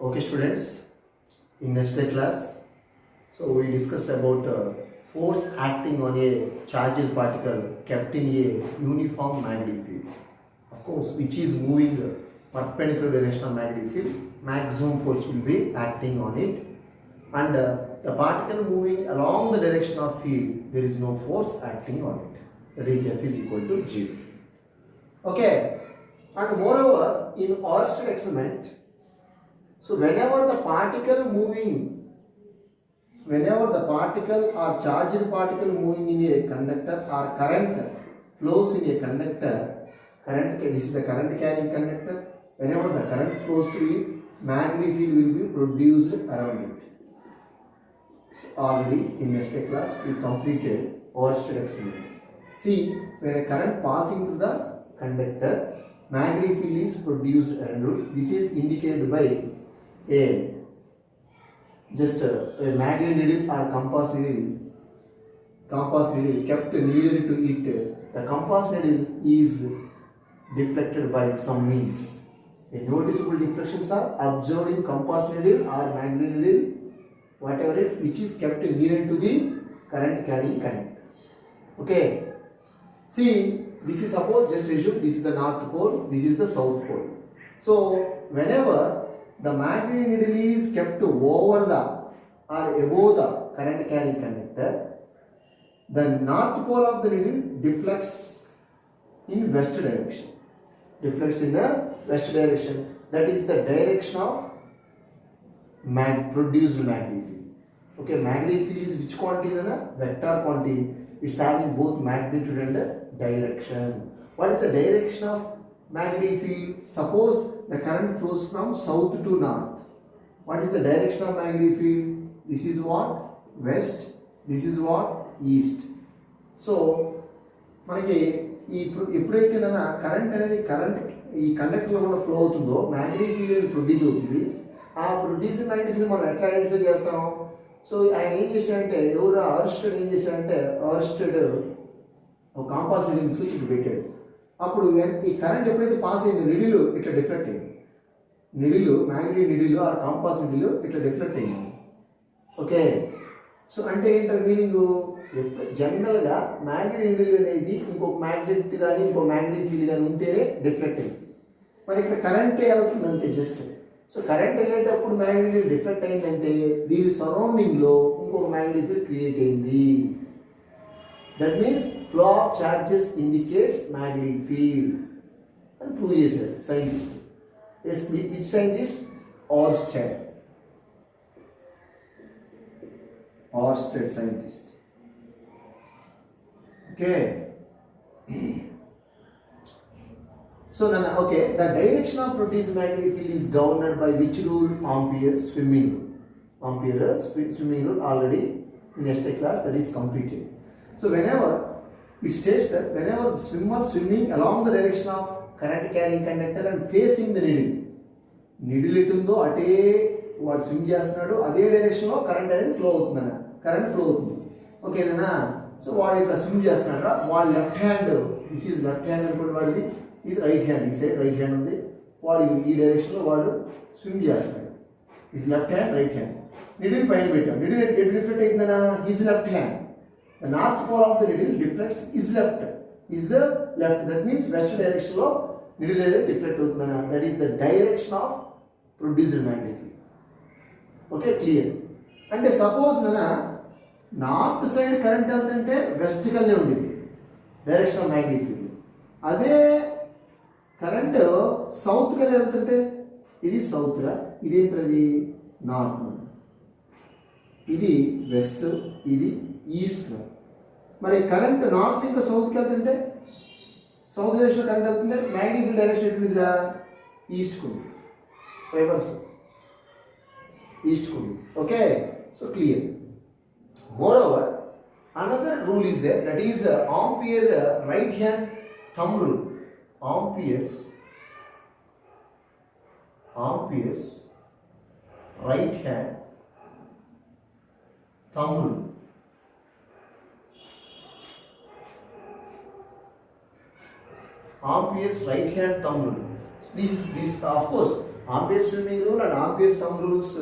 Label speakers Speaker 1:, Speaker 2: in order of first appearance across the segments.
Speaker 1: Okay students, in yesterday class, so we discussed about force acting on a charged particle kept in a uniform magnetic field. Of course, which is moving perpendicular direction of magnetic field, maximum force will be acting on it, and the particle moving along the direction of field, there is no force acting on it. That is F is equal to 0. Okay, and moreover, in Oersted experiment, so whenever the particle or charged particle moving in a conductor or current flows in a conductor, this is the current carrying conductor, whenever the current flows through it, magnetic field will be produced around it. So already in yesterday class we completed Oersted experiment. See, when a current passing through the conductor, magnetic field is produced around it. This is indicated by a magnet needle or compass needle kept nearer to it. The compass needle is deflected by some means. A noticeable deflections are observed in compass needle or magnet needle, whatever it, which is kept nearer to the current carrying conductor. Okay. See, this is suppose, just assume this is the north pole, this is the south pole. So whenever the magnet needle is kept over the or above the current carrying conductor, the north pole of the needle deflects in west direction. Deflects in the west direction. That is the direction of produced magnetic field. Okay, magnetic field is which quantity? Vector quantity. It's having both magnitude and direction. What is the direction of magnetic field? Suppose the current flows from south to north. What is the direction of magnetic field? This is what? West. This is what? East. So, మనకి ఎప్పుడైతే current ఈ కండక్టర్లో కూడా flow అవుతుందో magnetic field produce అవుతుంది. ఆ produce magnetic field మనం ఎట్లా identify చేస్తాం? సో ఆయన ఏం చేశాడంటే, ఎవరు ఆర్స్టెడ్ ఏం చేశాడంటే, ఆర్స్టెడ్ ఒక కాంపాస్ నీడిల్ తీసుకొచ్చి ఇటు పెట్టాడు. అప్పుడు ఈ కరెంట్ ఎప్పుడైతే పాస్ అయిందో నిడిలు ఇట్లా డిఫ్లెక్ట్ అయింది. మ్యాగ్నెటిక్ నిడిలు ఆ కాంపాస్ నిడిలు ఇట్లా డిఫ్లెక్ట్ అయింది. ఓకే, సో అంటే ఏంటంటే మీనింగ్, జనరల్గా మ్యాగ్నెటిక్ నిడిల్ అనేది ఇంకొక మ్యాగ్నెట్ కానీ ఇంకో మ్యాగ్నెటిక్ ఫీల్డ్ కానీ ఉంటేనే డిఫ్లెక్ట్ అయింది. మరి ఇక్కడ కరెంట్ అవుతుంది అంతే జస్ట్. సో కరెంట్ అయ్యేటప్పుడు మ్యాగ్నెటిక్ డిఫ్లెక్ట్ అయిందంటే దీని సరౌండింగ్లో ఇంకొక మ్యాగ్నెటిక్ ఫీల్డ్ క్రియేట్ అయింది. That means flow of charges indicates magnetic field. And prove చేశారు scientist. Yes, which scientist? Oersted. Oersted scientist. Okay. So okay, the direction of produced magnetic field is governed by which rule? Ampere's swimming rule. Ampere's swimming rule already in yesterday class that is completed. So whenever it states that whenever the swimmer swimming along the direction of current carrying conductor and facing the needle ఎటుందో అటే వాడు swim చేస్తున్నాడు, అదే డైరెక్షన్లో current అనేది flow అవుతుందన్న, current flow అవుతుంది. ఓకేనా? So వాడు ఇట్లా స్విమ్ చేస్తున్నాడు. వాడు left hand, this is left hand అనుకోండి, వాడిది ఇది రైట్ హ్యాండ్, ఈ సైడ్ రైట్ హ్యాండ్ ఉంది. వాడు ఈ డైరెక్షన్లో వాడు స్విమ్ చేస్తున్నాడు. Is left hand, right hand. Needle పైన పెట్టాం. నిడిల్ ఎటు రిఫ్లెక్ట్ అయిందనా? Is left hand. The north pole of the needle deflects is left. Is the left. That means west direction lo needle is deflect avutundana. That is the direction of produced magnetic field. Okay, clear. And suppose north side current వెళ్తుంటే వెస్టికల్ నే ఉండేది direction of magnetic field. అదే current south కి వెళ్తుంటే ఇది south రా, ఇదేంటది నార్త్, ఇది వెస్ట్, ఇది ఈస్ట్. మరి కరెంట్ నార్త్ ఇంకా సౌత్కి వెళ్తుంటే, సౌత్ డైరెక్షన్లో కరెంట్ వెళ్తుంటే మ్యాగ్నెటిక్ ఫీల్డ్ డైరెక్షన్ ఎటుందిగా? ఈస్ట్కు ఉంది, రివర్స్ ఈస్ట్కు ఉంది. Okay, so clear. Moreover another rule is there, that is Ampere right hand thumb rule. Ampere's right hand thumb rule. Ampere's right hand thumb rule. This of course Ampere's swimming rule and Ampere's thumb rules.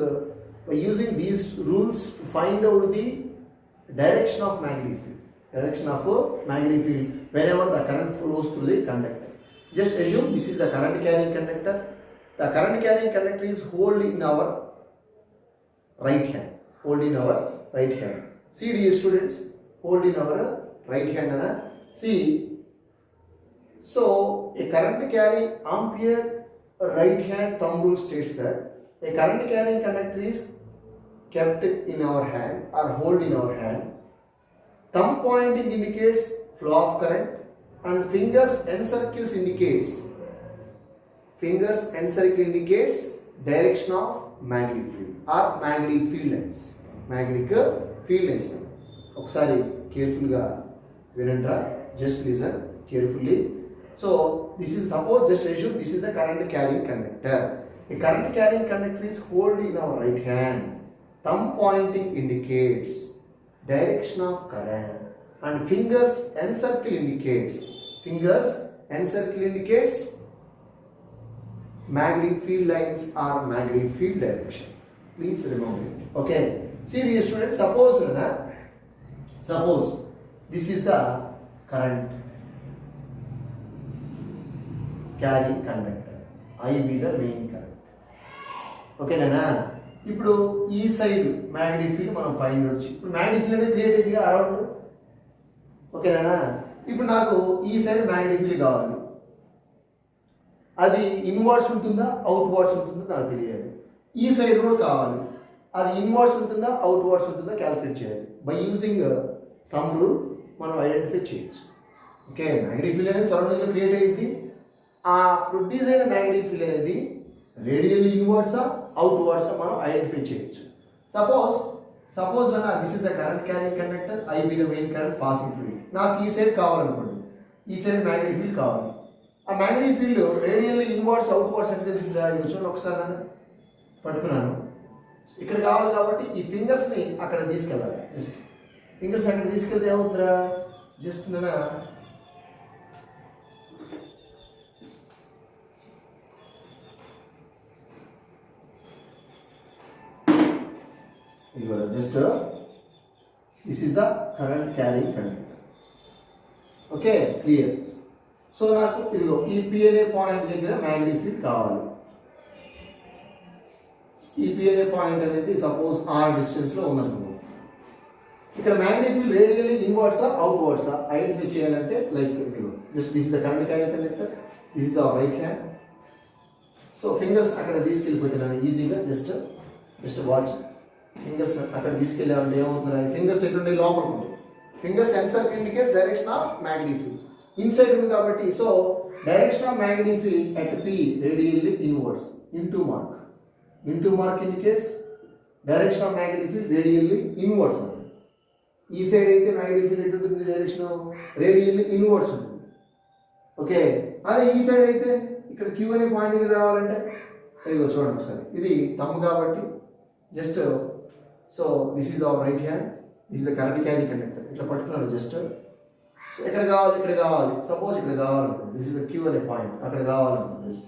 Speaker 1: By using these rules to find out the direction of magnetic field. Direction of a magnetic field whenever the current flows through the conductor. Just assume this is the current carrying conductor. The current carrying conductor is held in our right hand. Hold in our right hand. See, dear students, hold in our right hand. See, so a current carrying Ampere right hand thumb rule states that a current carrying conductor is kept in our hand or hold in our hand. Thumb pointing indicates flow of current and fingers encircles indicates direction of magnetic field or magnetic field lines. Magnetic field lines. ఒకసారి careful గా వినండి. Just listen carefully. So this is, suppose just assume this is the current carrying conductor. A current carrying conductor is held in our right hand. Thumb pointing indicates direction of current and fingers encircle indicates magnetic field lines or magnetic field direction. Please remember it. Okay. See, dear students, suppose this is the current carrying conductor. I be the main current. Okay na? ఇప్పుడు ఈ side magnetic field మనం find out. ఇప్పుడు magnetic field అనేది create అయ్యింది around. ఓకేనా? ఇప్పుడు నాకు ఈ సైడ్ మ్యాగ్నెటిక్ ఫీల్డ్ కావాలి. అది ఇన్వర్డ్స్ ఉంటుందా అవుట్ వర్డ్స్ ఉంటుందో నాకు తెలియాలి. ఈ సైడ్ కూడా కావాలి. అది ఇన్వర్డ్స్ ఉంటుందా అవుట్ వర్డ్స్ ఉంటుందా క్యాలిక్యులేట్ చేయాలి. బై యూజింగ్ థంబ్ రూల్ మనం ఐడెంటిఫై చేయొచ్చు. ఓకే, మ్యాగ్నెటిక్ ఫీల్డ్ అనేది సరౌండింగ్లో క్రియేట్ అయ్యింది. ఆ ప్రొడ్యూస్ అయిన మ్యాగ్నెటిక్ ఫీల్డ్ అనేది రేడియల్ ఇన్వర్డ్సా అవుట్ వర్డ్సా మనం ఐడెంటిఫై చేయొచ్చు. Suppose this is the current carrying conductor, I be the main current passing through it. నాకు ఈ సైడ్ కావాలనుకోండి, ఈ సైడ్ మ్యాగ్నెటిక్ ఫీల్డ్ కావాలి. ఆ magnetic field radial inwards out words అంటే తెలిసిందా? ఇది చూడండి ఒకసారి నన్ను పట్టుకున్నాను. ఇక్కడ కావాలి కాబట్టి ఈ ఫింగర్స్ని అక్కడ తీసుకెళ్ళాలి. జస్ట్ ఫింగర్స్ అక్కడ తీసుకెళ్తే ఏమవుతుందా? Just just this is the current carrying conductor. Okay, clear. So నాకు ఇదిగో ఈ P అనే పాయింట్ దగ్గర మ్యాగ్నెటిక్ ఫీల్డ్ కావాలి. ఈ P అనే పాయింట్ అనేది సపోజ్ r డిస్టెన్స్లో ఉందనుకో. ఇక్కడ మ్యాగ్నెటిక్ ఫీల్డ్ రేడియల్లీ ఇన్వర్డ్సా అవుట్ వర్డ్సా ఐడెంటిఫై చేయాలంటే లైక్ ఇదిగో just this is the current carrying conductor, this is the right hand. So fingers అక్కడ తీసుకెళ్ళిపోతున్నాను ఈజీగా. Just watch. ఫింగర్స్ అక్కడ తీసుకెళ్ళామంటే ఏమవుతుంది? ఫింగర్స్ ఎట్లుండే లోపలికి ఉంది. Fingers sensor indicates direction of magnetic field. Inside ఉంది కాబట్టి so direction of magnetic field at P radially inwards. Into mark indicates direction of magnetic field radially inwards. ఈ సైడ్ అయితే magnetic field ఎటు ఉంటుంది? డైరెక్షన్ రేడియల్లీ ఇన్వర్డ్స్ ఉంటుంది. Okay, అదే ఈ side అయితే ఇక్కడ Q అనే పాయింట్ దగ్గర రావాలంటే ఇదిగో చూడండి ఒకసారి. ఇది థంబ్ కాబట్టి just so this is our right hand, this is the current carrying conductor. ఇట్లా పట్టుకున్నాను జస్ట్. సో ఎక్కడ కావాలి? ఇక్కడ కావాలి. సపోజ్ ఇక్కడ కావాలనుకోండి, దిస్ ఇస్ ద Q అనే పాయింట్, అక్కడ కావాలనుకోండి. జస్ట్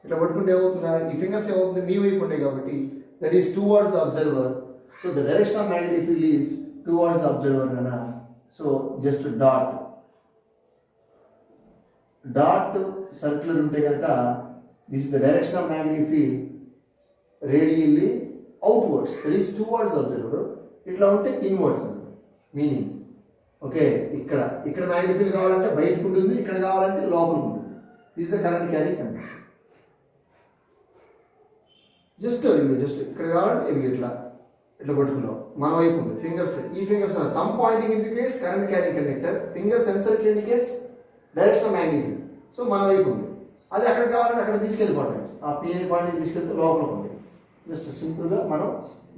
Speaker 1: ఇట్లా పట్టుకుంటే ఏమవుతుందా? ఈ ఫింగర్స్ ఏమవుతుంది? మీ వైపు ఉండే కాబట్టి that is towards the observer. So the direction of magnetic field is towards the observer అన్న. సో జస్ట్ డాట్ సర్క్యులర్ ఉంటే కనుక this is the direction of magnetic field radially outwards, that is towards the observer. ఇట్లా ఉంటే inwards అన్నమాట meaning. Okay, ఇక్కడ magnetic field కావాలంటే బయటకు ఉంటుంది, ఇక్కడ కావాలంటే లోపలికి ఉంటుంది. This the current carrying conductor. Just ఇక్కడ కావాలంటే ఇది ఇట్లా పట్టుకున్నాం. మన వైపు ఉంది ఫింగర్స్. ఈ fingers thumb pointing indicates current carrying conductor, finger sensor indicates direction of magnetic field. So మన వైపు ఉంది. అది అక్కడ కావాలంటే అక్కడ తీసుకెళ్ళిపోవడం. ఆ P అనే పాయింట్ తీసుకెళ్తే లోపలికి ఉంది. జస్ట్ సింపుల్గా మనం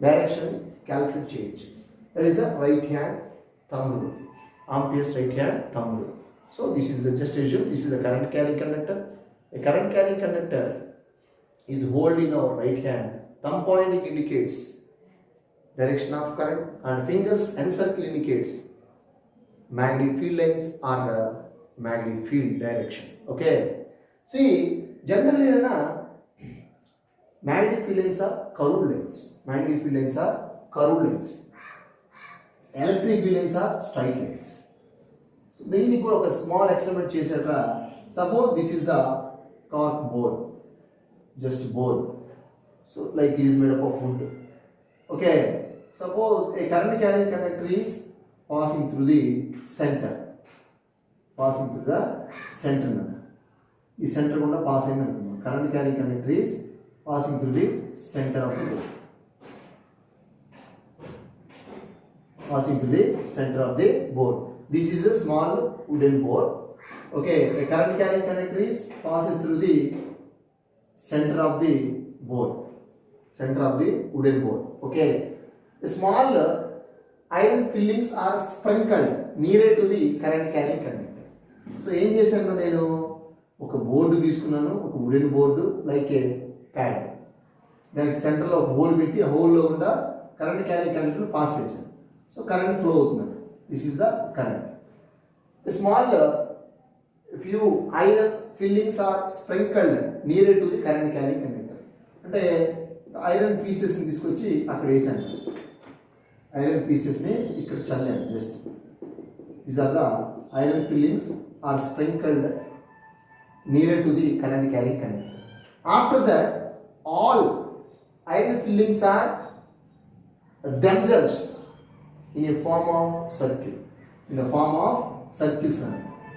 Speaker 1: డైరెక్షన్ క్యాలిక్యులేట్ చేయొచ్చు. That is the right hand thumb rule, Ampere's right hand thumb rule. So this is the, just assume this is the current carrying conductor. A current carrying conductor is held in our right hand. Thumb pointing indicates direction of current and fingers encircle indicates magnetic field lines or magnetic field direction. Okay. See, generally magnetic field lines are curved lines. Magnetic field lines are curved lines. Electric field lines are straight lines. So దీనికి కూడా ఒక small experiment చేశాక suppose this is the cork board, just board. So like it is made up of would. Okay, suppose A current carrying conductor is passing through the centre. Passing through the centre అన్న ఈ centre కూడా pass అయింది అనుకున్నాం. Current carrying conductor is passing through the centre of the board. Passing to the center of the board. This is a small wooden board. Okay, a current carrying conductor is passes through the center of the board, center of the wooden board. Okay, the small iron fillings are sprinkled nearer to the current carrying conductor. So ఏం చేశాను నేను, ఒక board తీసుకున్నాను, ఒక wooden board like a pad. దానికి సెంటర్లో ఒక hole పెట్టి ఆ హోల్లో కూడా కరెంట్ క్యారింగ్ కండక్టర్ పాస్ చేశాను. సో కరెంట్ ఫ్లో అవుతుంది. This is the current. Small few iron fillings are sprinkled near to the current carrying conductor. అంటే ఐరన్ పీసెస్ని తీసుకొచ్చి అక్కడ వేసాను. ఐరన్ పీసెస్ని ఇక్కడ చల్లాను just. These are the iron fillings are sprinkled near to the current carrying conductor. After that all iron fillings are themselves in a form of circle, in the form of circles.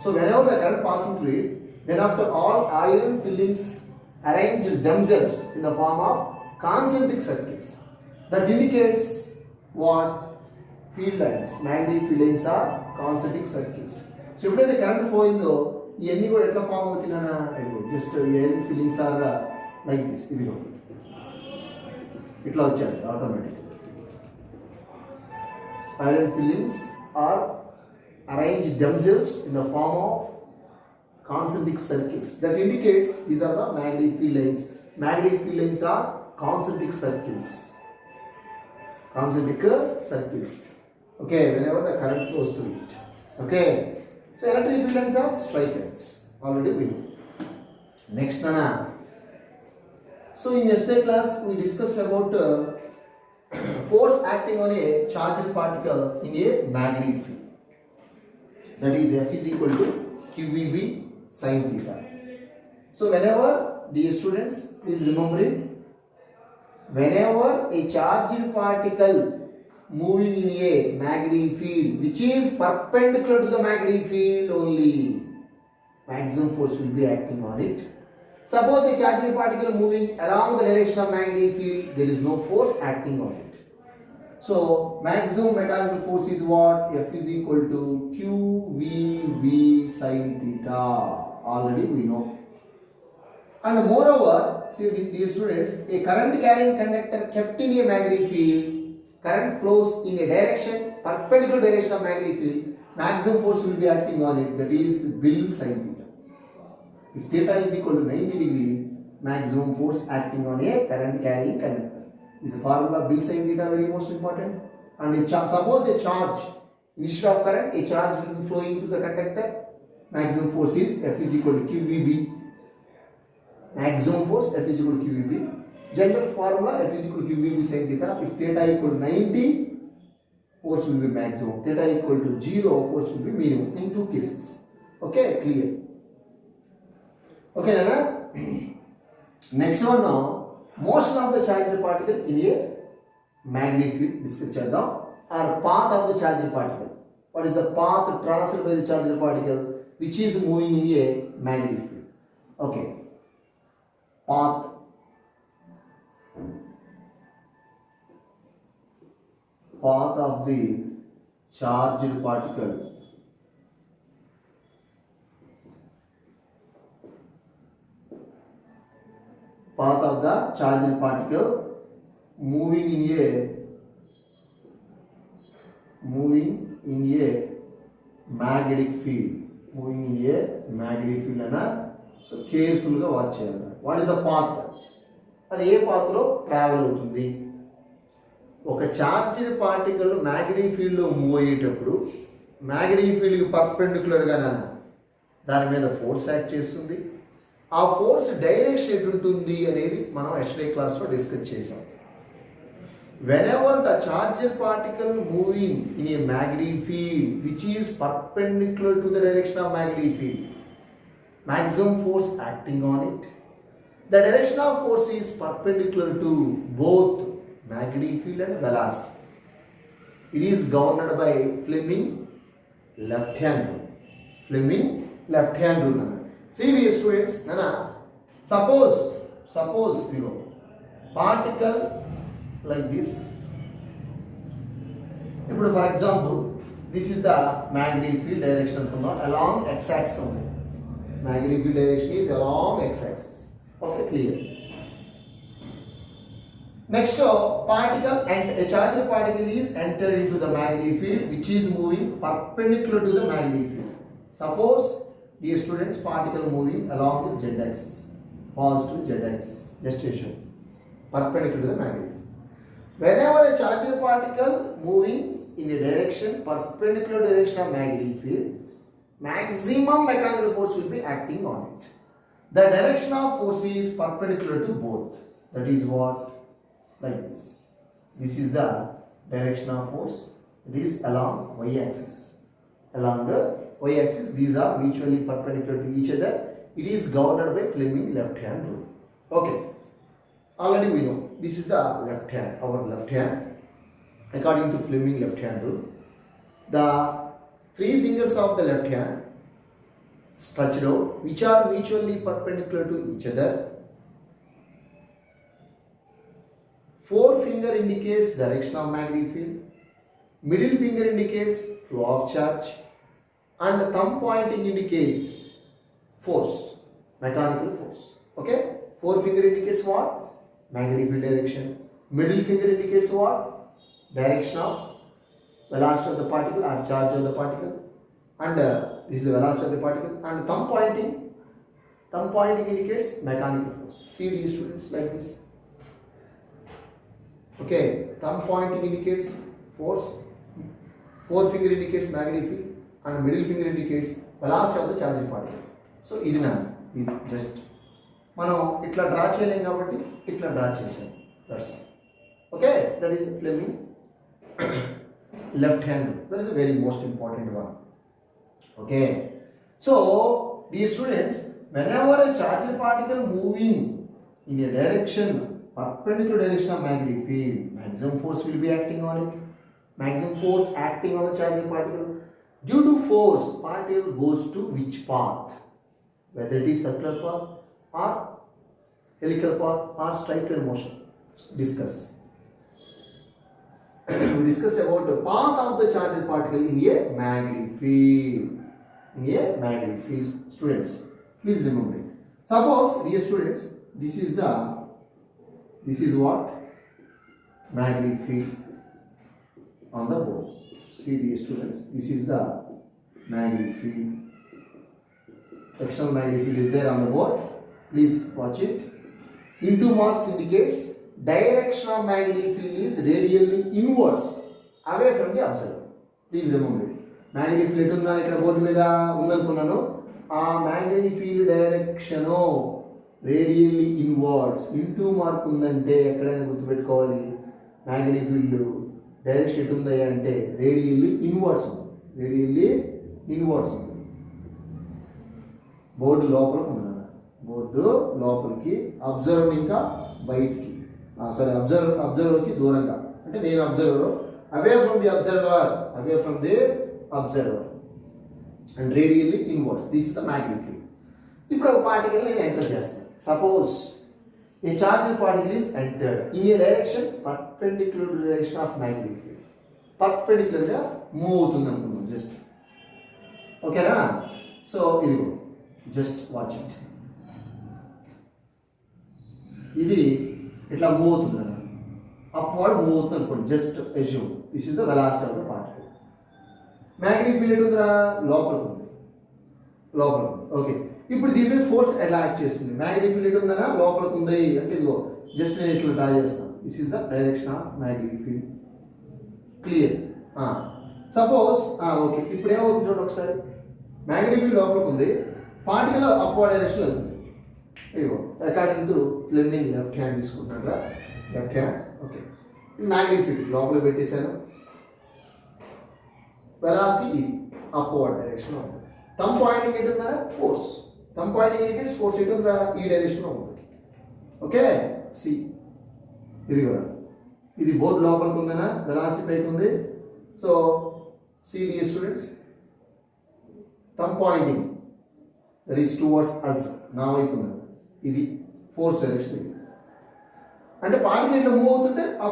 Speaker 1: So whenever the current passing through it, then after all iron fillings arrange themselves in the form of concentric circles. That indicates what? Field lines. Magnetic field lines are concentric circles. So if the current flow in though, ఇవన్నీ కూడా ఎట్లా form అవుతున్నానా, just iron fillings are like this. ఇదిగో ఇట్లా వచ్చేస్తాయి automatic. Iron fillings are arranged themselves in the form of concentric circles. That indicates these are the magnetic field lines. Magnetic field lines are concentric circles. Concentric circles. Okay, whenever the current flows through it. Okay, so electric field lines are straight lines. Already we know. Next, Nana. So in yesterday class we discussed about force acting on a charged particle in a magnetic field. That is F is equal to QVB sin theta. So whenever, dear students, please remember it. Whenever a charged particle moving in a magnetic field which is perpendicular to the magnetic field only, maximum force will be acting on it. Suppose a charged particle moving along the direction of magnetic field, there is no force acting on it. So maximum mechanical force is what? F is equal to QVB sin theta. Already we know. And moreover, see dear students, a current carrying conductor kept in a magnetic field, current flows in a direction perpendicular direction of magnetic field, maximum force will be acting on it. That is Bill sin theta. If theta is equal to 90 degree, maximum force acting on a current carrying conductor. This is formula Bill sin theta, very most important. And suppose a charge, instead of current, a charge will be flowing through the conductor. Maximum force is F is equal to QVB. Maximum force F is equal to QVB. General formula F is equal to QVB sin theta. If theta equal to 90, force will be maximum. Theta equal to 0, force will be minimum in two cases. Okay, clear. Okay, Nana. Next one now, motion of the charged particle in a magnetic field. Discuss cheyadam. Or path of the charged particle. What is the path traversed by the charged particle which is moving in a magnetic field? Okay. Path. Path of the charged particle path of the charged particle moving in a magnetic field. Moving in a magnetic field ana. So careful ga watch cheyali. What is the path? అది ఏ పాత్లో travel అవుతుంది. ఒక charged particle magnetic ఫీల్డ్లో move అయ్యేటప్పుడు magnetic ఫీల్డ్కి పర్పెండిక్యులర్గా దాని మీద force act చేస్తుంది. ఆ ఫోర్స్ డైరెక్షన్ ఎటు ఉంటుంది అనేది మనం ఎస్టర్డే క్లాస్లో డిస్కస్ చేసాం. Whenever the charged particle moving in a magnetic field which is perpendicular to the direction of magnetic field, maximum force acting on it, the direction of force is perpendicular to both magnetic field and velocity. It is governed by Fleming left hand rule. Fleming left hand rule. See dear students, suppose you know particle like this. ఇప్పుడు for example, this is the magnetic field direction along x-axis only. Magnetic field direction is along x-axis. Okay, clear. Next, particle and a charged particle is entered into the magnetic field which is moving perpendicular to the magnetic field. Suppose, dear students, particle moving along the z-axis, positive z-axis, just to show, perpendicular to the magnetic field. Whenever a charged particle moving in a direction perpendicular direction of magnetic field, maximum mechanical force will be acting on it. The direction of force is perpendicular to both. That is what? Like this. This is the direction of force. It is along y-axis. Along the y-axis, these are mutually perpendicular to each other. It is governed by Fleming left-hand rule. Okay. Already we know this is the left hand, our left hand. According to Fleming left-hand rule, the 3 fingers of the left hand stretched out, which are mutually perpendicular to each other. 4 finger indicates direction of magnetic field. Middle finger indicates flow of charge, and thumb pointing indicates force, mechanical force. Okay, 4 finger indicates what? Magnetic field direction. Middle finger indicates what? Direction of velocity of the particle or charge of the particle, and this is the velocity of the particle. And thumb pointing indicates mechanical force. See these students like this. Okay, thumb pointing indicates force, 4 finger indicates magnetic field, and middle finger indicates velocity of the charged particle. So ఇది just మనం ఇట్లా draw చేయలేం కాబట్టి ఇట్లా draw చేసాం. That's all. Okay, that is Fleming left hand. That is a very most important one. Okay, so dear students, whenever a charged particle moving in a direction perpendicular direction of magnetic field, maximum force will be acting on it. Maximum force acting on the charged particle. Due to force, particle goes to which path? Whether it is circular path or helical path or straight line motion. Discuss. We discussed about the path of the charged particle in a magnetic field. In a magnetic field, students, please remember it. Suppose, dear students, this is what? Magnetic field on the board. See, dear students, this is the magnetic field. External magnetic field is there on the board. Please watch it. Into marks indicates direction of magnetic field is radially inwards, away from the observer. Please remember it. Magnetic field unna ikkada board meeda undanukunnanu. ఆ magnetic field direction radially inwards. Into mark ఉందంటే ఎక్కడైనా గుర్తుపెట్టుకోవాలి. magnetic field direction ఎటు ఉంది అంటే radially inwards ఉంది. radially inwards ఉంది. Board లోపలికి ఉంది. బోర్డు లోపలికి, అబ్జర్వర్ ఇంకా బయటికి, సారీ అబ్జర్వర్కి దూరంగా, అంటే నేను observer, away from the observer and radially inverse. This is the magnetic field. ఇప్పుడు ఒక పార్టికల్ నేను ఎంటర్ చేస్తాను. Suppose a charged particle is entered in a direction perpendicular to direction of magnetic field. పర్పెండిక్యులర్గా move అవుతుంది అనుకుందాం just. ఓకేనా? So ఇదిగో just watch it. ఇది ఇట్లా మూవ్ అవుతుంది, అప్వర్డ్ మూవ్ అవుతుంది అనుకోండి. Just assume this is the velocity of the particle. Magnetic field ఉందిరా, లోపలికి ఉంది. ఓకే, ఇప్పుడు దీని మీద ఫోర్స్ ఎలా యాక్ట్ చేస్తుంది? మ్యాగ్నెటిక్ ఫీల్డ్ ఉందనా, లోపలికి ఉంది అంటే ఇదిగో జస్ట్ నేను ఇట్లా డ్రా చేస్తాను. This is the direction of magnetic field. Clear? Suppose okay, ఇప్పుడు ఏమవుతుంది చూడండి ఒకసారి. మ్యాగ్నెటిక్ ఫీల్డ్ లోపలికి ఉంది, పార్టికల్ అప్వర్డ్ డైరెక్షన్ వెళ్తుంది. According to Fleming, left hand is left hand. Okay. Magnetic field local పెట్టేశాను. Velocity upward direction ఉంటుంది. Thumb pointing ఎటు ఉందా? Force. Thumb pointing indicates force ఎటు ఉందా? ఈ డైరెక్షన్ లో ఉంటుంది. ఓకే, సి ఇది కూడా ఇది బోర్డు లోపలికి ఉందనా, వెలాసిటీ పైకి ఉంది. So see dear students, thumb pointing that is towards us, నా వైపు ఉంది. ఇది ఫోర్స్ డైరెక్షన్. అంటే పార్టికల్ ఇట్లా మూవ్ అవుతుంటే ఆ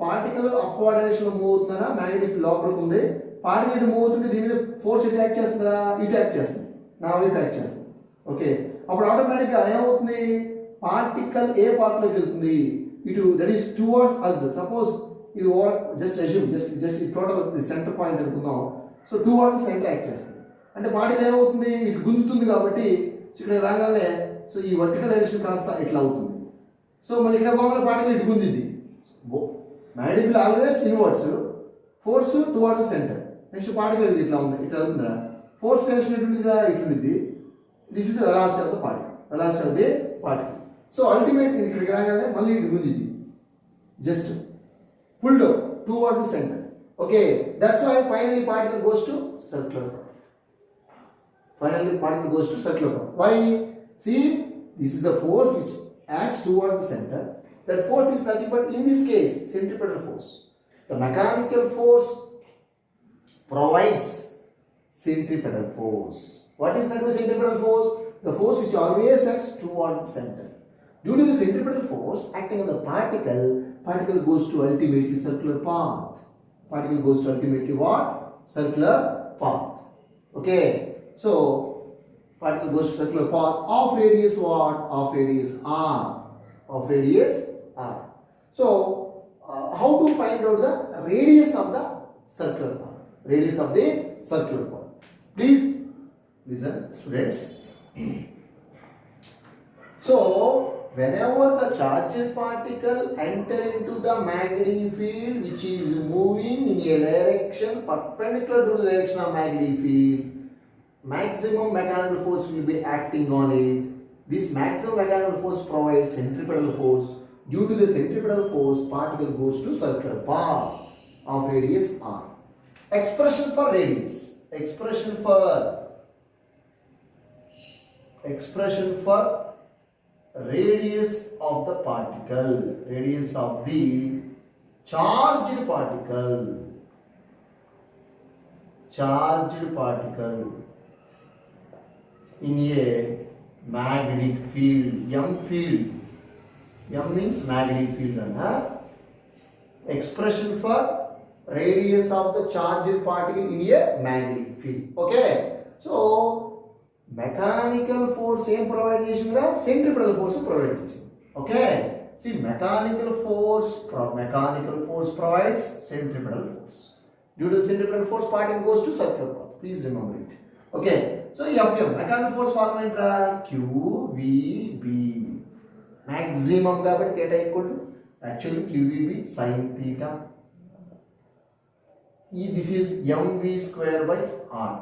Speaker 1: పార్టికల్ అప్వర్డ్ డైరెక్షన్ లో మూవ్ అవుతుందనా, మ్యాగ్నెటిక్ లోపలికి ఉంది. పార్టికల్ ఇటు మూవ్ అవుతుంటే దీని మీద ఫోర్స్ ఇటు యాక్ట్ చేస్తుందా, ఇటు యాక్ట్ చేస్తుంది, నా వైపు యాక్ట్ చేస్తుంది. ఓకే, అప్పుడు ఆటోమేటిక్గా ఏమవుతుంది, పార్టికల్ ఏ పాత్రలోకి వెళ్తుంది, ఇటు, that is towards us. Suppose ఇది ఓవర్, జస్ట్ అజ్యూమ్, జస్ట్ ఈ టోటల్ సెంటర్ పాయింట్ అనుకుందాం. సో టువర్డ్స్ సెంటర్ యాక్ట్ చేస్తుంది. అంటే పార్టికల్ ఏమవుతుంది, ఇటు గుంజుతుంది కాబట్టి ఇక్కడ రాగానే సో ఈ వర్టికల్ డైరెక్షన్ కాస్త ఇట్లా అవుతుంది. సో మళ్ళీ ఇక్కడ పోగానే పార్టికల్ ఇటు గుంజింది. Magnetic field always inwards, force towards centre. Next particle ఇది ఇట్లా ఉంది, ఇట్లా అవుతుందా, ఫోర్స్ డైరెక్షన్ ఎటుండిదిగా ఇటుండిద్ది. This is velocity of the particle, velocity of the particle. So ultimate ఇది ఇక్కడికి రాగానే మళ్ళీ ఇటు గుంజింది, just pulled towards the center. Okay, that's why finally particle goes to circular path. Finally particle goes to circular path. Why? See, this is the force which acts towards the center. That force is nothing but, in this case, centripetal force. The mechanical force provides centripetal force. What is meant by centripetal force? The force which always acts towards the center. Due to the centripetal force acting on the particle goes to ultimately circular path. Particle goes to ultimately what? Circular path. Okay, so particle goes to circular path of radius what? Of radius r. Of radius r. So how to find out the radius of the circular path? Radius of the circular path. Please listen, students. So whenever the charged particle enter into the magnetic field which is moving in a direction perpendicular to the direction of magnetic field, maximum mechanical force will be acting on it. This maximum mechanical force provides centripetal force. Due to the centripetal force, particle goes to circular path of radius r. Expression for radius. Expression for radius of the particle, radius of the charged particle in a magnetic field, M field. M means magnetic field. Expression for radius of the charged particle in a magnetic field. Okay, so mechanical force ఏం provide చేసిందిరా, centripetal force provide చేసింది. Okay, see mechanical force provides centripetal force. Due to the centripetal force, particle goes to circular path. Please remember it. Okay, so FM mechanical force formula ఏంట్రా, QVB. maximum కాబట్టి theta equal to actually QVB sin theta. This is mv square by r.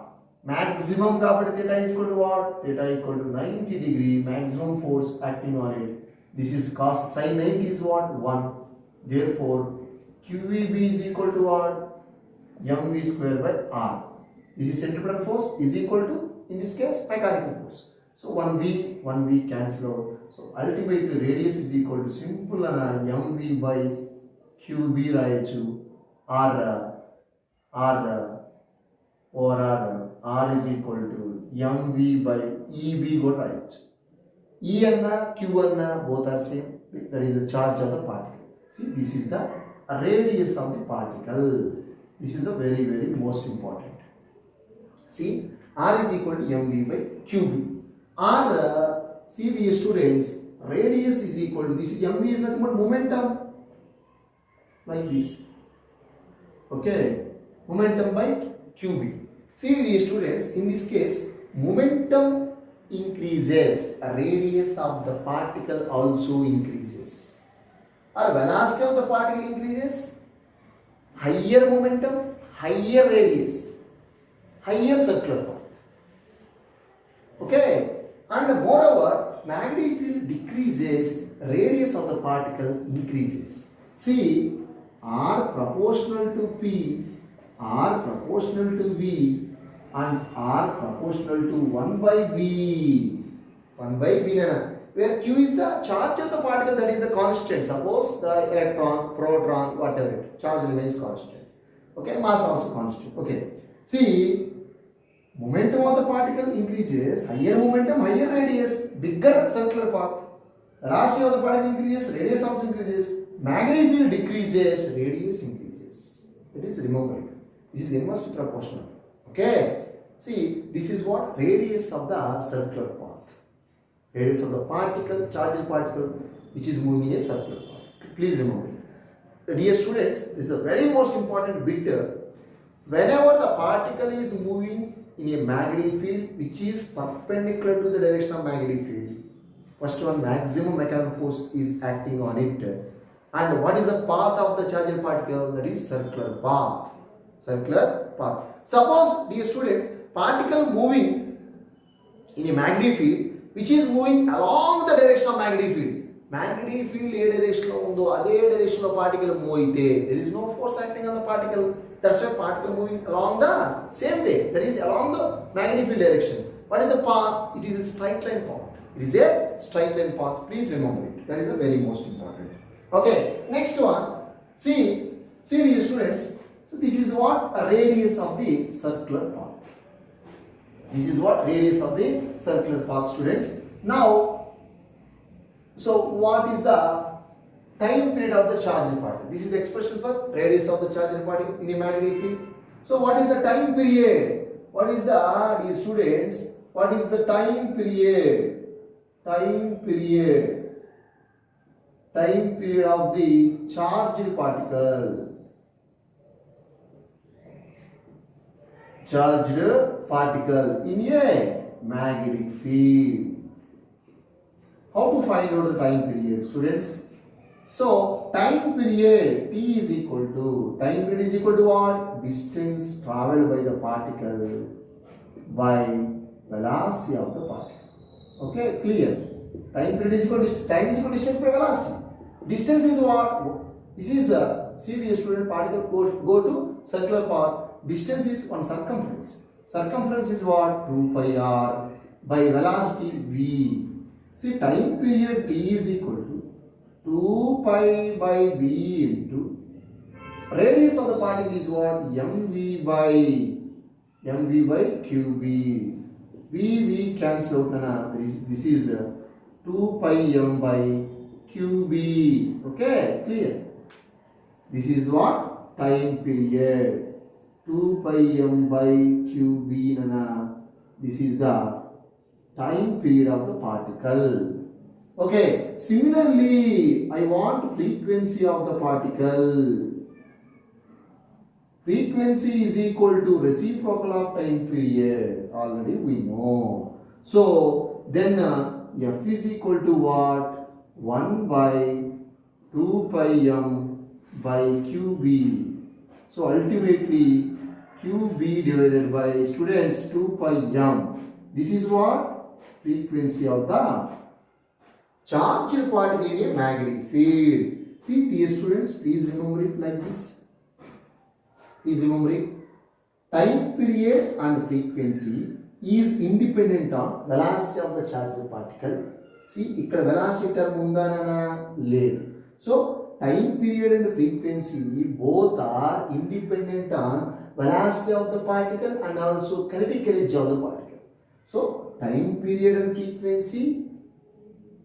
Speaker 1: Maximum కాబట్టి theta is equal to what? Theta equal to 90 degree maximum force acting on it. This is cos sin 90 is what? 1. Therefore QVB is equal to what? mv square by r. This is centripetal force is equal to, in this case, mechanical force. So 1v cancel out. So ultimately radius is equal to simple mv by qb రాయొచ్చు. r is equal to mv by eb కూడా రాయొచ్చు. E అన్నా q అన్నా both are same. That is the charge of the particle. See, this is the radius of the particle. This is the very most important. See, r is equal to mv by qv. R, see dear students, radius is equal to, this is mv is nothing but momentum, like this. Okay, momentum by qb. See dear students, in this case momentum increases, radius of the particle also increases. Or velocity of the particle increases, higher momentum, higher radius, higher circular path. Okay, and moreover magnetic field decreases, radius of the particle increases. See, R proportional to P, R proportional to V, and R proportional to 1 by V. 1 by V, where Q is the charge of the particle, that is the constant. Suppose the electron, proton, whatever, charge remains constant. Okay, mass also constant. Okay, see, momentum of the particle increases, higher momentum, higher radius, bigger circular path. Velocity of the particle increases, radius also increases. Magnetic field decreases, radius increases. That is, remember it. This is inversely proportional. Okay. See, this is what? Radius of the circular path. Radius of the particle, charged particle, which is moving in a circular path. Please remember it. Dear students, this is a very most important bit. Whenever the particle is moving in a magnetic field which is perpendicular to the direction of magnetic field, first one, maximum mechanical force is acting on it. And what is the path of the charged particle? That is circular path. Circular path. Suppose, dear students, particle moving in a magnetic field which is moving along the direction of magnetic field. Magnetic field A direction లో ఉందో అదే direction లో particle move అయితే there is no force acting on the particle. That's why particle moving along the same way. That is along the magnetic field direction. What is the path? It is a straight line path. It is a straight line path. Please remember it. That is the very most important. Okay. Next one. See dear students. So this is what? A radius of the circular path. This is what? Radius of the circular path, students. Now, so what is the time period of the charged particle? This is the expression for radius of the charged particle in a magnetic field. So what is the time period? What is the, dear students, what is the time period? Time period of the charged particle. Charged particle in a magnetic field. How to find out the time period, students? So, time period T is equal to, time period is equal to what? Distance traveled by the particle by velocity of the particle. Okay, clear? Time period is equal to, time is equal to distance by velocity. Distance is what? This is a, see dear student, particle go to circular path. Distance is on circumference. Circumference is what? 2 pi r by velocity v. See, time period t is equal to 2 pi by v into radius of the particle is what? mv by qb. v cancel out. Nana. This is 2 pi m by qb. Okay, clear? This is what? Time period. 2 pi m by qb, nana. This is the time period of the particle. Okay, similarly, I want frequency of the particle. Frequency is equal to reciprocal of time period. Already we know. So, then f is equal to what? 1 by 2 pi m by qb. So, ultimately, qb divided by, students, 2 pi m. This is what? Frequency of the charged particle in a magnetic field. See, dear students, please remember it like this. Please remember it. Time period and frequency is independent on velocity of the charged particle. See, ikkada velocity term unda nana? Ledu. So, time period and frequency both are independent on velocity of the particle and also kinetic energy of the particle. So, time period and frequency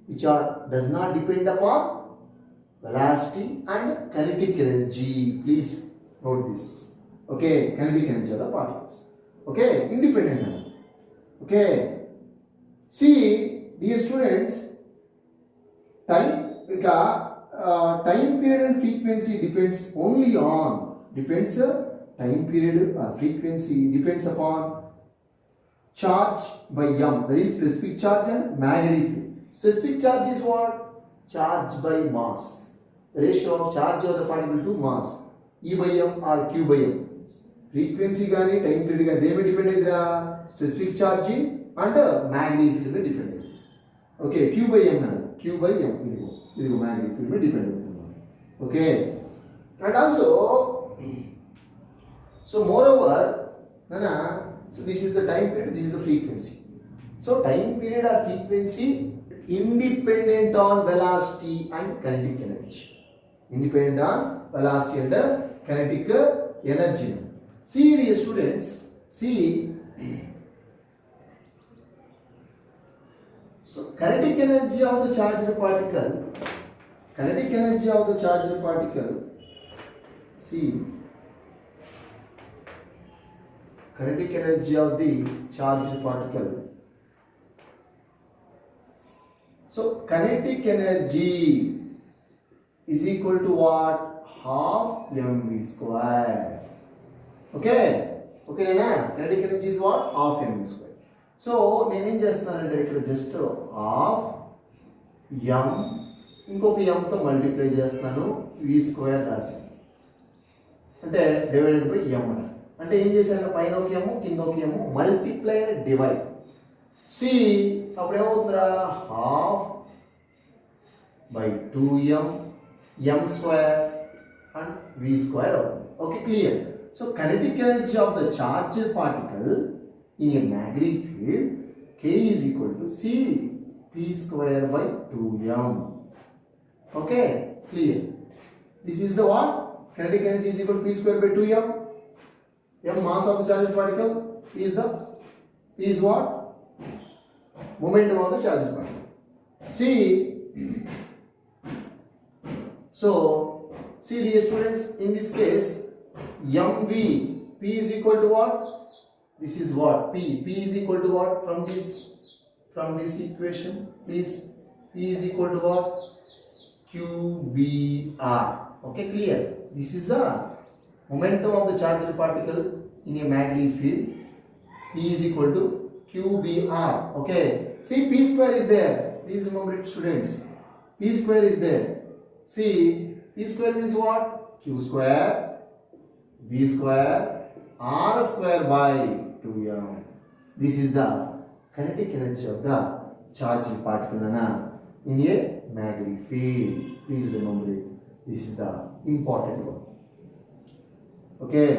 Speaker 1: which does not depend upon velocity and kinetic energy. Please note this. Okay, kinetic energy of the particles. Okay, independent. Okay. See, dear students, time period and frequency depends only on, time period or frequency depends upon charge by m, that is specific charge and magnetic field. Specific charge is what? Charge by mass. The ratio of charge of the particle to mass. E by m or q by m. Frequency gaani, time period gaani, they may depend on specific charge and magnetic field may depend. Okay q by m అన్నాడు q by m ఇదిగో magnetic field మీద depend అవుతుంది okay and also so moreover నానా so this is the time period this is the frequency so time period or frequency independent on velocity and kinetic energy independent on velocity and kinetic energy see dear students see so kinetic energy of the charged particle see kinetic energy of the charged particle. So kinetic energy is equal to what? Half mv square. Okay na kinetic energy is what? Half mv square. So నేను ఏం చేస్తున్నానంటే ఇక్కడ just half m ఇంకొక m తో multiply చేస్తున్నాను v square రాశాను అంటే divided by m అంటే ఏం చేశాను పైన ఒక m కింద ఒక m మల్టిప్లై అండ్ డివైడ్ సి అప్పుడు ఏమవుతుందిరా half by 2m m square and v square అవుతుంది okay clear so kinetic energy of the charged particle in a magnetic field k is equal to c p square by 2m okay clear this is the what kinetic energy is equal to p square by 2m m mass of the charged particle is what momentum of the charged particle. See, so see dear students, in this case, mv p is equal to what? This is what p is equal to what from this equation? Please, p is equal to what? qbr. Okay, clear. This is the momentum of the charged particle in a magnetic field. p is equal to qbr. Okay. See p square is there. Please remember it students. P square is there. See p square means what? Q square b square r square by 2m. This is the kinetic energy of the charged particle in a magnetic field. Please remember it. This is the important one. Okay.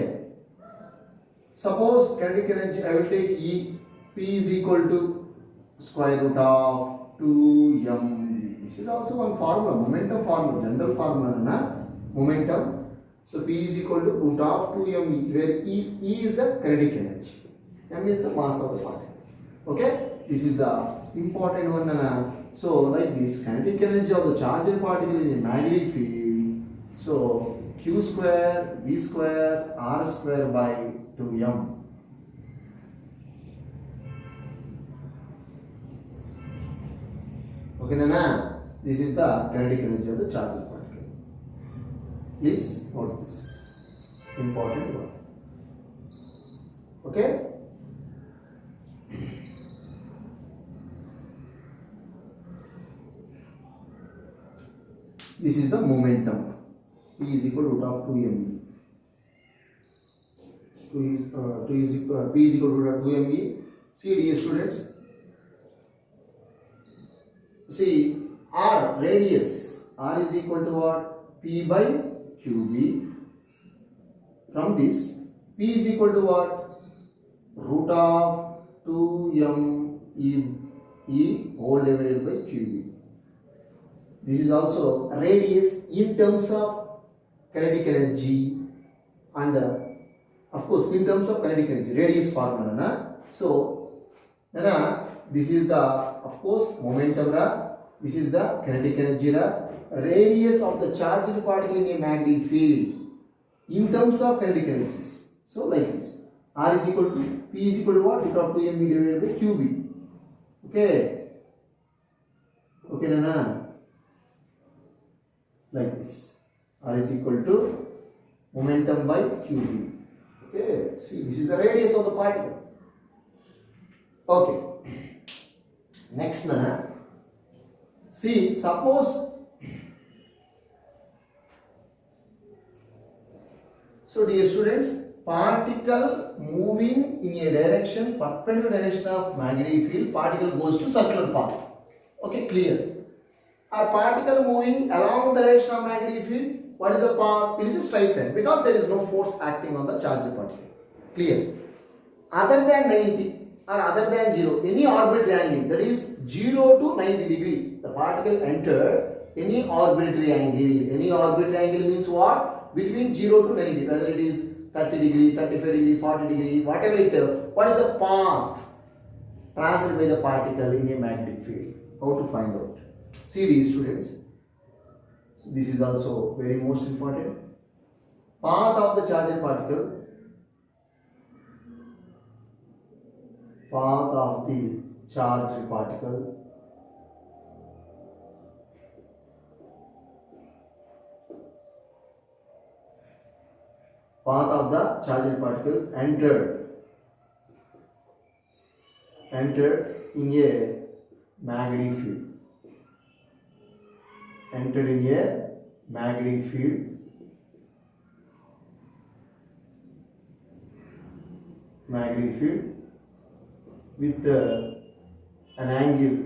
Speaker 1: Suppose kinetic energy I will take E. P is equal to square root of 2mv. This is also one formula, momentum formula, general formula, momentum. So P is equal to root of 2mv, where E is the kinetic energy, m is the mass of the particle. Okay, this is the important one. So like this, kinetic energy of the charged particle in a magnetic field. So q square v square r square by 2m. Okay, Nana? This is the kinetic energy of the charged particle. Please note this. Important one. Okay? This is the momentum. P is equal to root of 2mv. P is equal to root of 2mv. See dear students. See r radius r is equal to what? P by qb. From this P is equal to what? Root of 2m e whole divided by qb. This is also radius in terms of kinetic energy and of course in terms of kinetic energy radius formula. So this is the of course momentum this is the kinetic energy radius of the charged particle in a magnetic field in terms of kinetic energies. So like this, r is equal to p is equal to what? Root of 2mv divided by qb. Okay, okay Nana, like this, r is equal to momentum by qb. Okay, see this is the radius of the particle. Okay, next Nana, see suppose so dear students, particle moving in a direction perpendicular direction of magnetic field, particle goes to circular path. Okay, clear. A particle moving along the direction of magnetic field, what is the path? It is a straight line because there is no force acting on the charged particle. Clear. Other than 90 or other than 0, any arbitrary angle, that is 0 to 90 degree, the particle entered any arbitrary angle. Any arbitrary angle means what? Between 0 to 90, whether it is 30 degree, 35 degree, 40 degree, whatever it is. What is the path traversed by the particle in a magnetic field? How to find out? See, dear students, so this is also very most important. Path of the charged particle, path of the charged particle entered in a magnetic field. Entered in a magnetic field with an angle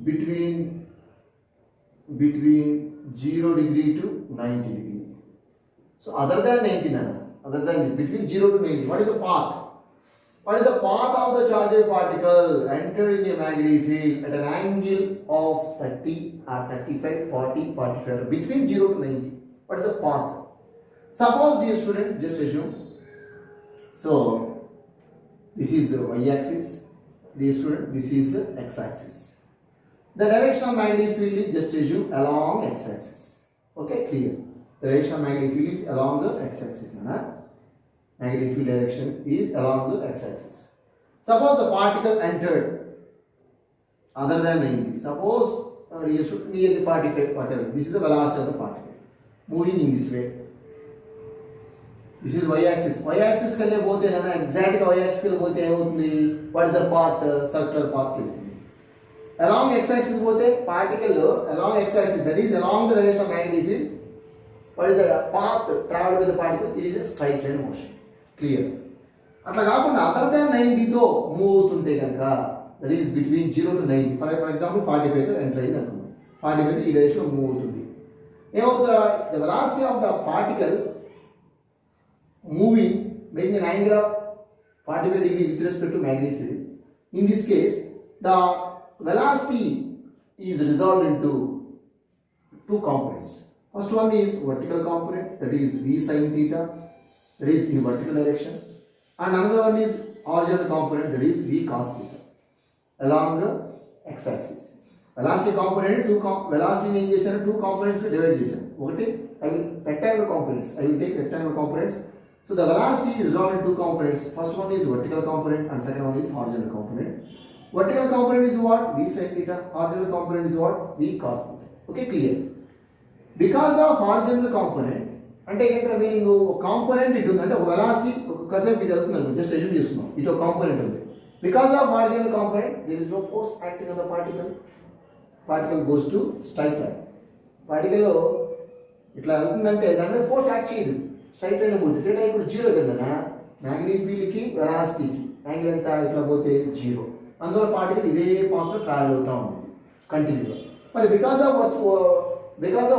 Speaker 1: between 0 degree to 90 degree. So other than 90, other than between 0 to 90, what is the path? What is the path of the charged particle entered in a magnetic field at an angle of 30 or 35, 40, 45, between 0 to 90? What is the path? Suppose, dear students, just assume. So this is the y-axis, dear student, this is the x-axis. The direction of magnetic field is just assume along x-axis. Okay, clear. The direction of magnetic field is along the x-axis. Magnetic field direction is along the x-axis. Suppose the particle entered other than 90. Suppose you should near 45, whatever. This is the velocity of the particle moving in this way. This is y-axis. Y-axis ke liye bolte na exact y-axis ke liye bolte what is the path? Circular path ke liye. Along x-axis bolte particle along x-axis, that is along the direction of magnetic field. What is the path traveled by the particle? It is a straight line motion. Clear. అట్లా కాకుండా other than 90తో move అవుతుంటే కనుక that is between 0 to 90. For example 45తో enter అయింది అనుకున్నాం. 45 ఈ డైరెక్షన్లో move అవుతుంది. ఏమవుతుందా? The velocity of the particle moving making an angle of 45 degree with respect to magnetic field. In this case, the velocity is resolved into two components. First one is vertical component, that is v sin theta, that is in vertical direction, and another one is horizontal component, that is v cos theta, along the x-axis. Velocity component velocity ఏం చేశాను, two components divide చేశాను. ఒకటి rectangular components. I will take rectangular components. So the velocity is resolved in two components. First one is vertical component and second one is horizontal component. Vertical component is what? V sin theta. Horizontal component is what? V cos theta. Okay, clear. Because of horizontal component, అంటే ఏంటంటే meaning ఒక component ఇటు ఉంది, అంటే ఒక velocity ఒకసేపు ఇటు వెళ్తుంది అనుకో, జస్ట్ అజ్యూమ్ చేసుకున్నాం ఇటు ఒక కాంపోనెంట్ ఉంది. Because of horizontal component there is no force acting on the particle goes to straight line. Particle ఇట్లా వెళ్తుందంటే దాని మీద ఫోర్స్ యాక్ట్ చేయదు, స్ట్రైట్ లైన్ పోతుంది. అంటే ఇప్పుడు జీరో కదా, మ్యాగ్నెటిక్ ఫీల్డ్కి వెలాసిటీకి యాంగిల్ ఎంత ఇట్లా పోతే జీరో. అందువల్ల పార్టికల్ ఇదే పాత్లో ట్రావెల్ అవుతూ ఉంటుంది కంటిన్యూగా. మరి because of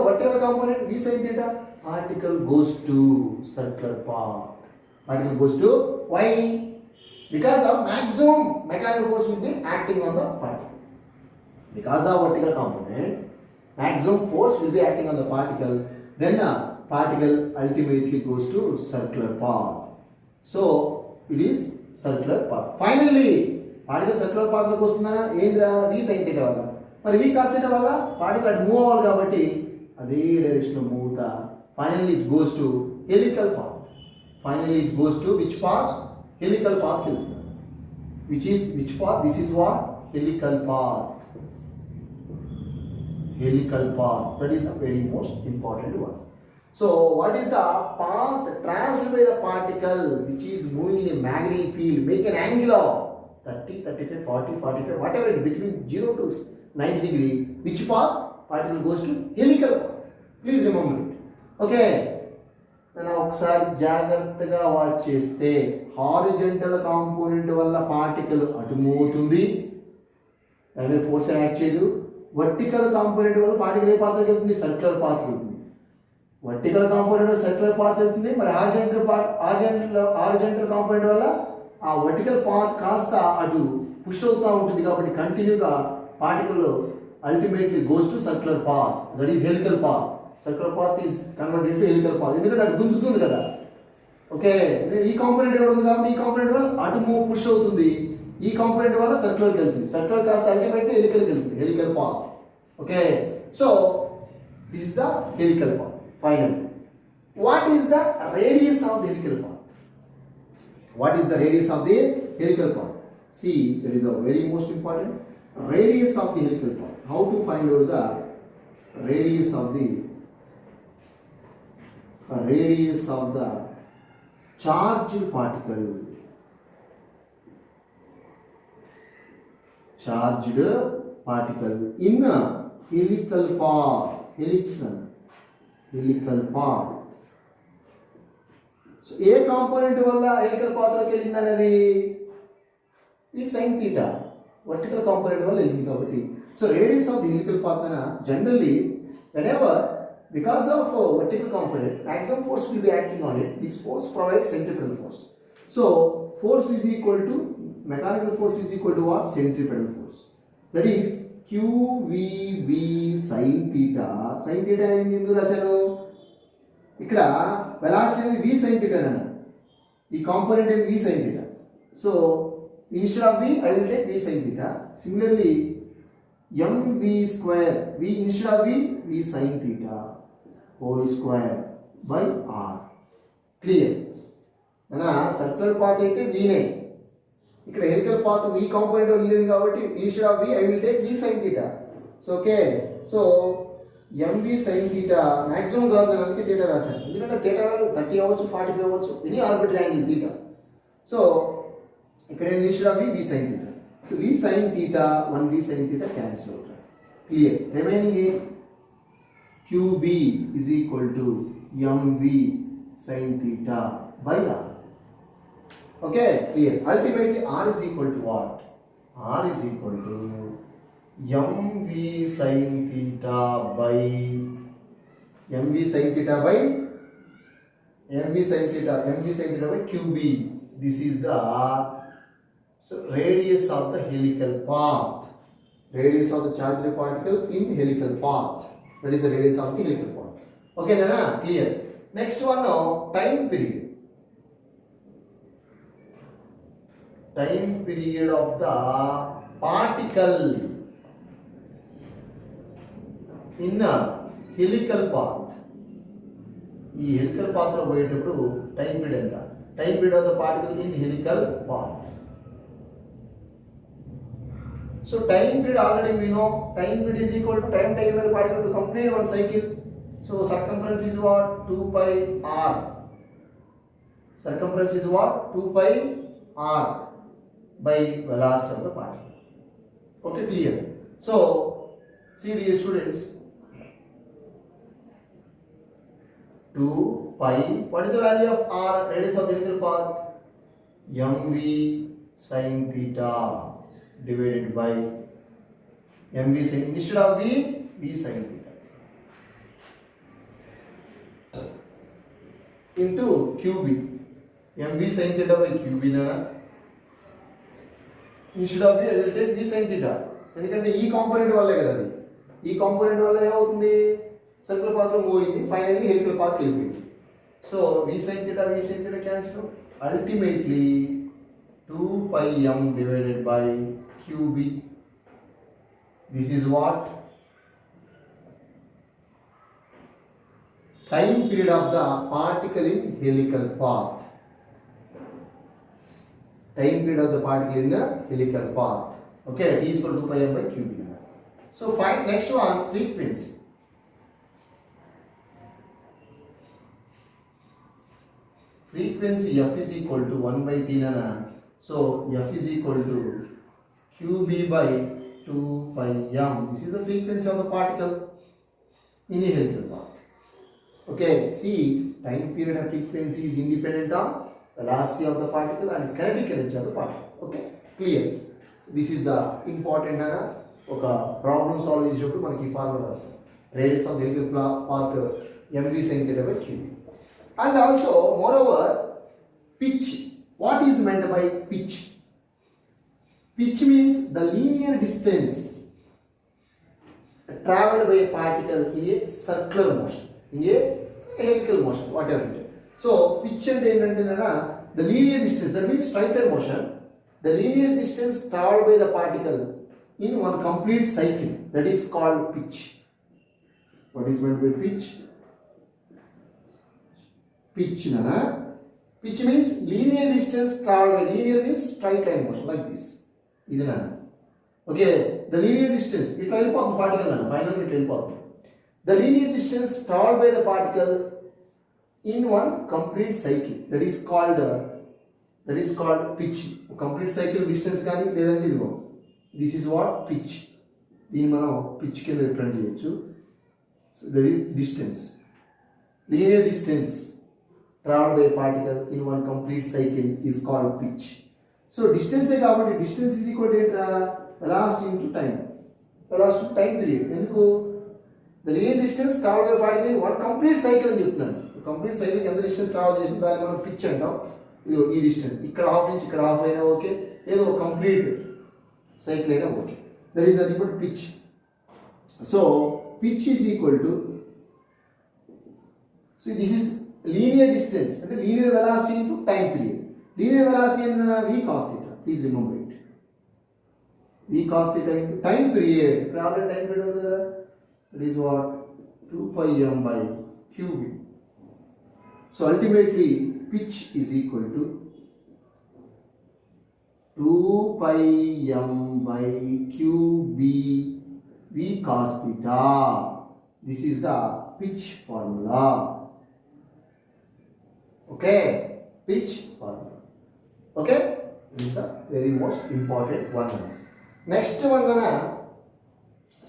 Speaker 1: vertical component v sin theta, particle goes to circular path. Particle goes to why? Because of maximum mechanical force will be acting on the particle. Because of vertical component, maximum force will be acting on the particle. Then particle ultimately goes to circular path. So it is circular path. Finally, particle circular path లోకి వస్తుందా? ఏంద్రా? v sin theta వల్ల. మరి v cos theta వల్ల particle అటు move అవ్వాలి కాబట్టి అదే డైరెక్షన్లో మూవ్ అవుతా finally it goes to helical path. Finally it goes to which path? Helical path వెళ్తుంది. Which path? This is what? Helical path. Helical path, that is the very most important one. So what is the path traversed by the particle which is moving in a magnetic field, make an angle of 30, 35, 40, 45, whatever it between 0 to 90 degree. Which path? Particle goes to helical path. Please remember it. Okay. నేను ఒకసారి జాగ్రత్తగా watch చేస్తే horizontal component వల్ల particle అటు move అవుతుంది, దాని force act చేయదు. Vertical component వల్ల పార్టికల్ ఏ పాత్రకి వెళ్తుంది? సర్క్యులర్ పాత్ వెళ్తుంది. వర్టికల్ కాంపోనెంట్ సర్క్యులర్ పాత్ వెళ్తుంది, మరి హారిజెంటల్ కాంపోనెంట్ వల్ల ఆ వర్టికల్ పాత్ కాస్త అటు పుష్ అవుతూ ఉంటుంది. కాబట్టి కంటిన్యూగా particle ultimately goes to circular path, that is helical path. Circular path is converted into helical path, ఎందుకంటే అటు గుంజుతుంది కదా. ఓకే, ఈ కాంపోనెంట్ కూడా ఉంది కాబట్టి ఈ కాంపోనెంట్ వల్ల అటు మూవ్ పుష్ అవుతుంది, ఈ కాంపోనెంట్ వల్ల సర్క్యులర్కి వెళ్తుంది, సర్క్యులర్ కాస్త అల్టిమేట్లీ హెలికల్కి వెళ్తుంది, helical path. Okay, so this is the helical path. Finally, what is the radius of the helical path? What is the radius of the helical path? See, there is a very most important radius of the helical path. How to find out the radius of the charged particle? Charged particle in a helical path, helical path. So ఏ component వల్ల helical పాత్లోకి వెళ్ళింది అనేది ఈ sine theta vertical component వల్ల వెళ్ళింది కాబట్టి. So radius of the helical path అన generally whenever because of vertical component maximum force will be acting on it, this force provides centripetal force. So force is equal to mechanical force is equal to what? Centripetal force, that is QVB sin theta. sin theta అనేది ఎందుకు రాశాను? ఇక్కడ velocity అనేది v sin theta అన్నాను, ఈ component అనేది v sin theta. So instead of v I will take v sin theta. Similarly mv square, v instead of v sin theta whole square by r. Clear అనా? Circular path అయితే v నే, ఇక్కడ helical path ఈ component వెళ్ళింది కాబట్టి instead of v I will take v sin theta. So okay, so mv sin theta maximum కాదు, అందుకే theta రాశాను, ఎందుకంటే థీటా వాల్యూ 30 అవ్వచ్చు, 45 అవ్వచ్చు, any arbitrary angle theta. So ఇక్కడ instead of v sin theta. So v sin theta 1v sin theta cancel అవుతాయి. Clear? Remaining qb is equal to mv sin theta by r. Okay, clear? Ultimately r is equal to what? R is equal to mv sin theta by mv sin theta by qb. This is the radius of the helical path, radius of the charged particle in helical path, that is the radius of the helical path. Okay nana? Clear? Next one now, time period of the particle in a helical path. ఈ helical path లో పోయేటప్పుడు time period ఎంత? Time period of the particle in helical path. So time period already we know, time period is equal to time taken by the particle to complete one cycle. So circumference is what? 2 pi r. Circumference is what? 2 pi r by velocity of the particle. Okay, clear? So see dear students, 2 pi, what is the value of r, radius of the helical path? mv sin theta divided by mv sin, instead of v sin theta into qb. mv sin theta by qb nana, instead of v I will take v sin theta, ఎందుకంటే ఈ component వల్లే కదా అది, ఈ component వల్ల ఏమవుతుంది? Circular path లో move అయింది, ఫైనల్లీ హెలికల్ పాత్ కి వెళ్ళిపోయింది. So v sin theta cancel, ultimately 2 pi m divided by qb. This is what? Time period of the particle in helical path. Time period of the particle in the helical path. Okay, t is equal to 2 pi m by qb. So find next one, frequency. Frequency f is equal to 1 by t nana. So f is equal to qb by 2 pi m. This is the frequency of the particle in a helical path. Okay, see time period and frequency is independent of velocity of the particle and kinetic energy of the particle. Okay, clear. This is the important ఒక problem solve చేసేటప్పుడు మనకి ఈ formula రాస్తాం. Radius of the helical path mv sin theta by q. And also moreover pitch. What is meant by pitch? Pitch means the linear distance traveled by a particle in a circular motion, in a helical motion, whatever it is. So pitch and the linear distance, that means straight line motion, the linear distance traveled by the particle in one complete cycle, that is called pitch. What is meant by pitch? Pitch means linear distance traveled by, linear means straight line motion like this. Okay, the linear distance, it will help on particle finally it will help. The linear distance traveled by the particle in one complete cycle, that is called pitch. Complete cycle distance కానీ లేదంటే ఇదిగో this is what pitch. దీన్ని మనం pitch కింద represent చేయొచ్చు. So the distance, linear distance traveled by a particle in one complete cycle is called pitch. So distance కాబట్టి distance is equal to velocity into time. Velocity to time period. ఎందుకు the linear distance traveled by a particle in one complete cycle అని చెప్తున్నాను. Complete cycle ఎంత distance travel చేసిన దాన్ని మనం pitch అంటాం. ఇది ఈ డిస్టెన్స్ ఇక్కడ హాఫ్ ఇంచ్ ఇక్కడ హాఫ్ అయినా ఓకే, ఏదో కంప్లీట్ సైకిల్ అయినా okay. That is nothing but pitch. So pitch is equal to, so this is linear distance అంటే linear velocity into time period. Linear velocity అంటే v cos theta, please remember it. v cos theta into time period. ఇక్కడ already time period ఉంది కదా, that is what 2 pi m by qb. So ultimately pitch is equal to 2 pi m by qb v cos theta. This is the pitch formula. Okay, pitch formula. Okay, this is the very most important one. Next one gonna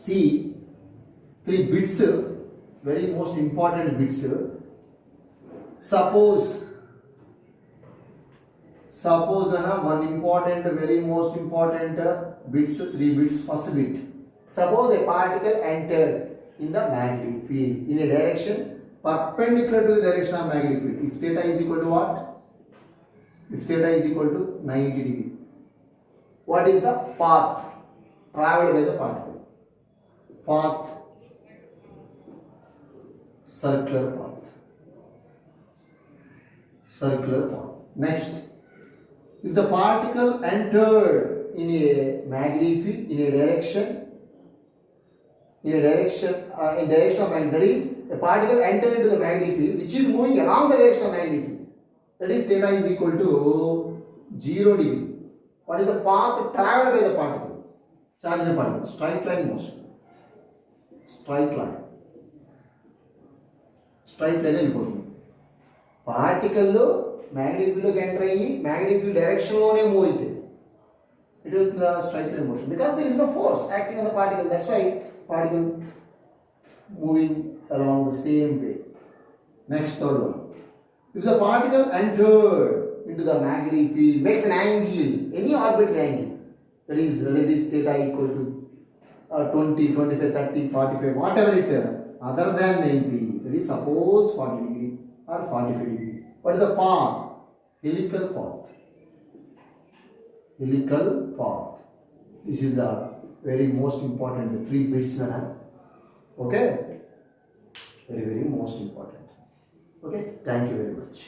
Speaker 1: see 3 bits, very most important bits. Suppose one important, very most important bits, 3 bits. First bit, suppose a particle entered in the magnetic field in a direction perpendicular to the direction of magnetic field. If theta is equal to what? If theta is equal to 90 degree. What is the path traveled by the particle? Path, circular path. Circular path. Next, if the particle entered in a magnetic field in direction of magnetic, that is a particle entered into the magnetic field which is moving along the direction of magnetic field, that is theta is equal to 0 degree. What is the path traveled by the particle? Charged particle, straight line motion. Straight line వెళ్ళిపోతుంది. Particle magnetic ఫీల్డ్లోకి enter అయ్యి magnetic field డైరెక్షన్లోనే move అవుతుంది. It will straight line motion because there is no force acting on the particle. That's why particle moving along the same way. Next third one, if the particle entered into the magnetic field, makes an angle, any orbital angle, that is whether it is theta equal to 20, 25, 30, 45, whatever it is, other than 90, that is suppose 40 degree or 45 degree. What is the path? Helical path. Helical path. This is the very most important, the 3 bits. Okay? Very, very most important. Okay? Thank you very much.